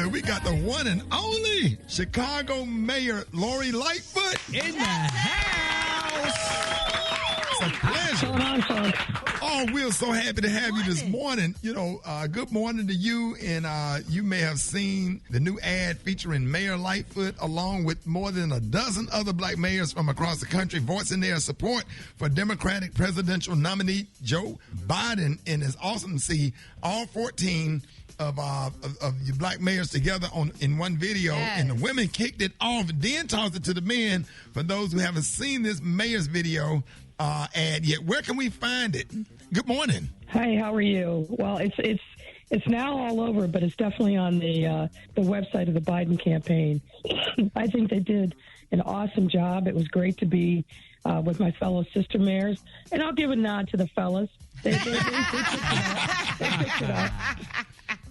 man. We got the one and only Chicago Mayor Lori Lightfoot in the house. It's a pleasure. What's going on, folks? Oh, we're so happy to have you this morning. You know, good morning to you. And you may have seen the new ad featuring Mayor Lightfoot along with more than a dozen other black mayors from across the country voicing their support for Democratic presidential nominee Joe Biden. And it's awesome to see all 14 of your black mayors together in one video. Yes. And the women kicked it off, then tossed it to the men. For those who haven't seen this mayor's video ad yet, where can we find it? Good morning. Hi, how are you? Well, it's now all over, but it's definitely on the website of the Biden campaign. I think they did an awesome job. It was great to be with my fellow sister mayors, and I'll give a nod to the fellas. They picked it up.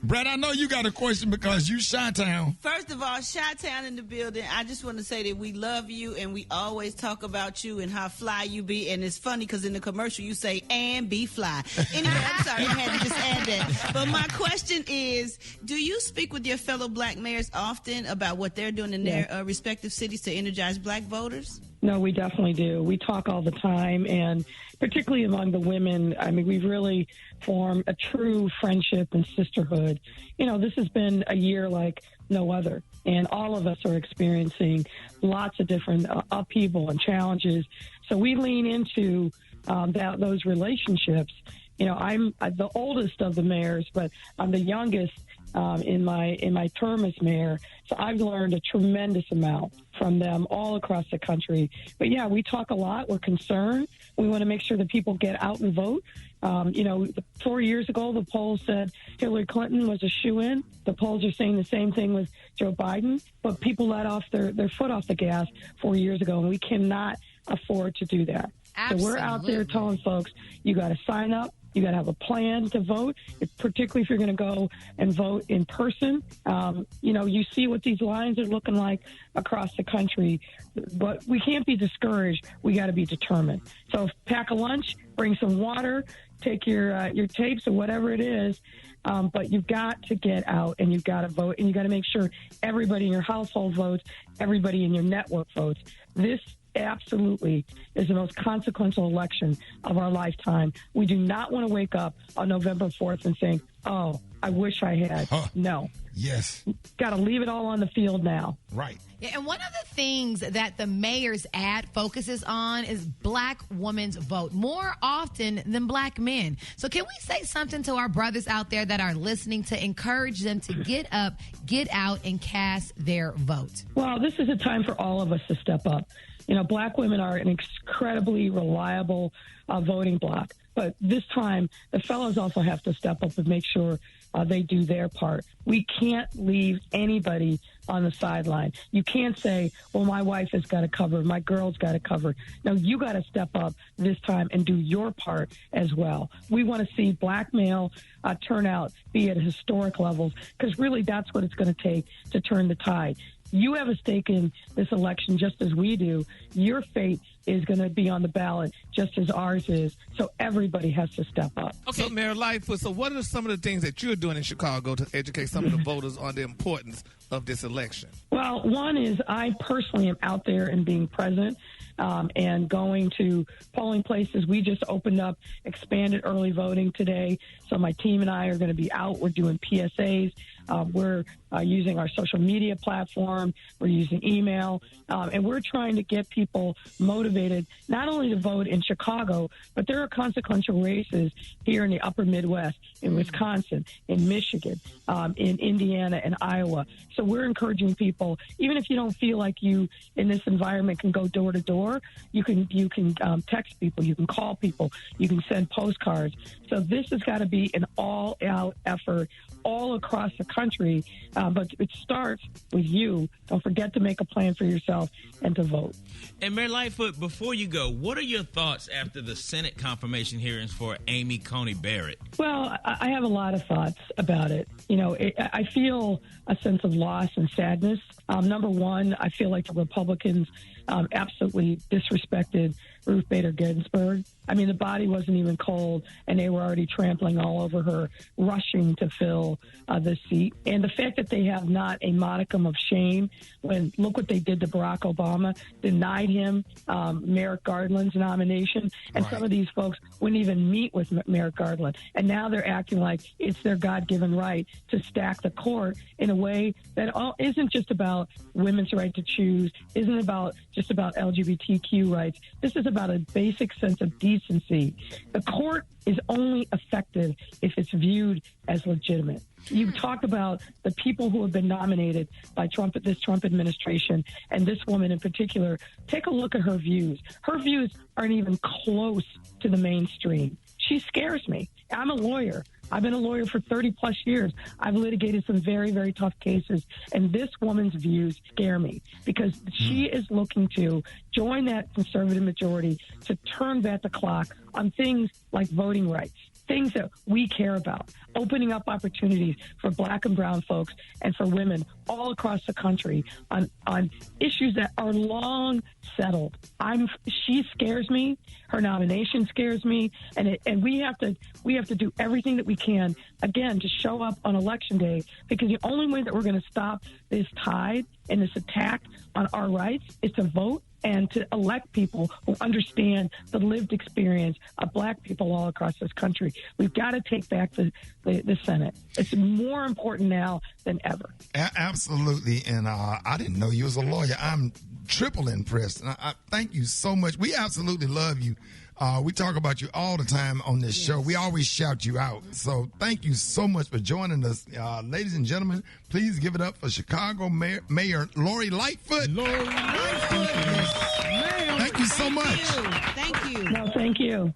Brett, I know you got a question because you Chi-Town. First of all, Chi-Town in the building. I just want to say that we love you and we always talk about you and how fly you be. And it's funny because in the commercial you say, and be fly. Anyway, I'm sorry, I had to just add that. But my question is, do you speak with your fellow black mayors often about what they're doing in their respective cities to energize black voters? No, we definitely do. We talk all the time, and particularly among the women, I mean, we've really formed a true friendship and sisterhood. You know, this has been a year like no other, and all of us are experiencing lots of different upheaval and challenges. So we lean into those relationships. You know, I'm the oldest of the mayors, but I'm the youngest in my term as mayor. So I've learned a tremendous amount from them all across the country. But yeah, we talk a lot. We're concerned. We want to make sure that people get out and vote. 4 years ago, the polls said Hillary Clinton was a shoo-in. The polls are saying the same thing with Joe Biden. But people let off their foot off the gas 4 years ago, and we cannot afford to do that. Absolutely. So we're out there telling folks, you got to sign up. You got to have a plan to vote, particularly if you're going to go and vote in person. You see what these lines are looking like across the country, but we can't be discouraged. We got to be determined. So pack a lunch, bring some water, take your tapes or whatever it is. But you've got to get out and you've got to vote, and you got to make sure everybody in your household votes, everybody in your network votes. This absolutely is the most consequential election of our lifetime. We do not want to wake up on November 4th and think, oh, I wish I had. No. Yes. Got to leave it all on the field now. Right. Yeah, and one of the things that the mayor's ad focuses on is black women's vote more often than black men. So can we say something to our brothers out there that are listening to encourage them to get up, get out, and cast their vote? Well, this is a time for all of us to step up. You know, black women are an incredibly reliable voting bloc. But this time, the fellows also have to step up and make sure they do their part. We can't leave anybody on the sideline. You can't say, well, my wife has got it covered, my girl's got it covered. No, you got to step up this time and do your part as well. We want to see black male turnout be at historic levels, because really that's what it's going to take to turn the tide. You have a stake in this election just as we do. Your fate is going to be on the ballot just as ours is. So everybody has to step up. Okay, so Mayor Lightfoot, so what are some of the things that you're doing in Chicago to educate some of the voters on the importance of this election? Well, one is I personally am out there and being present and going to polling places. We just opened up expanded early voting today. So my team and I are going to be out. We're doing PSAs. We're using our social media platform. We're using email. And we're trying to get people motivated not only to vote in Chicago, but there are consequential races here in the upper Midwest, in Wisconsin, in Michigan, in Indiana and Iowa. So we're encouraging people, even if you don't feel like you in this environment can go door to door, you can text people, you can call people, you can send postcards. So this has got to be an all-out effort all across the country, but it starts with you. Don't forget to make a plan for yourself and to vote. And Mayor Lightfoot, before you go, what are your thoughts after the Senate confirmation hearings for Amy Coney Barrett? Well, I have a lot of thoughts about it. You know, I feel a sense of loss and sadness Number one, I feel like the Republicans absolutely disrespected Ruth Bader Ginsburg. I mean, the body wasn't even cold, and they were already trampling all over her, rushing to fill this seat. And the fact that they have not a modicum of shame when, look what they did to Barack Obama, denied him Merrick Garland's nomination, and some of these folks wouldn't even meet with Merrick Garland. And now they're acting like it's their God-given right to stack the court in a way that isn't just about women's right to choose, isn't just about LGBTQ rights. This is about a basic sense of decency. The court is only effective if it's viewed as legitimate. You talk about the people who have been nominated by this Trump administration, and this woman in particular. Take a look at her views. Her views aren't even close to the mainstream. She scares me. I'm a lawyer. I've been a lawyer for 30-plus years. I've litigated some very, very tough cases, and this woman's views scare me because she is looking to join that conservative majority to turn back the clock on things like voting rights, things that we care about, opening up opportunities for black and brown folks and for women all across the country on issues that are long settled. She scares me. Her nomination scares me, and we have to do everything that we can again to show up on Election Day, because the only way that we're going to stop this tide and this attack on our rights is to vote and to elect people who understand the lived experience of black people all across this country. We've got to take back the Senate. It's more important now than ever. Absolutely. And I didn't know you was a lawyer. I'm triple impressed. And I thank you so much. We absolutely love you. We talk about you all the time on this show. We always shout you out. So thank you so much for joining us. Ladies and gentlemen, please give it up for Chicago Mayor Lori Lightfoot. Lori Lightfoot. Thank you so much. Thank you. No, thank you.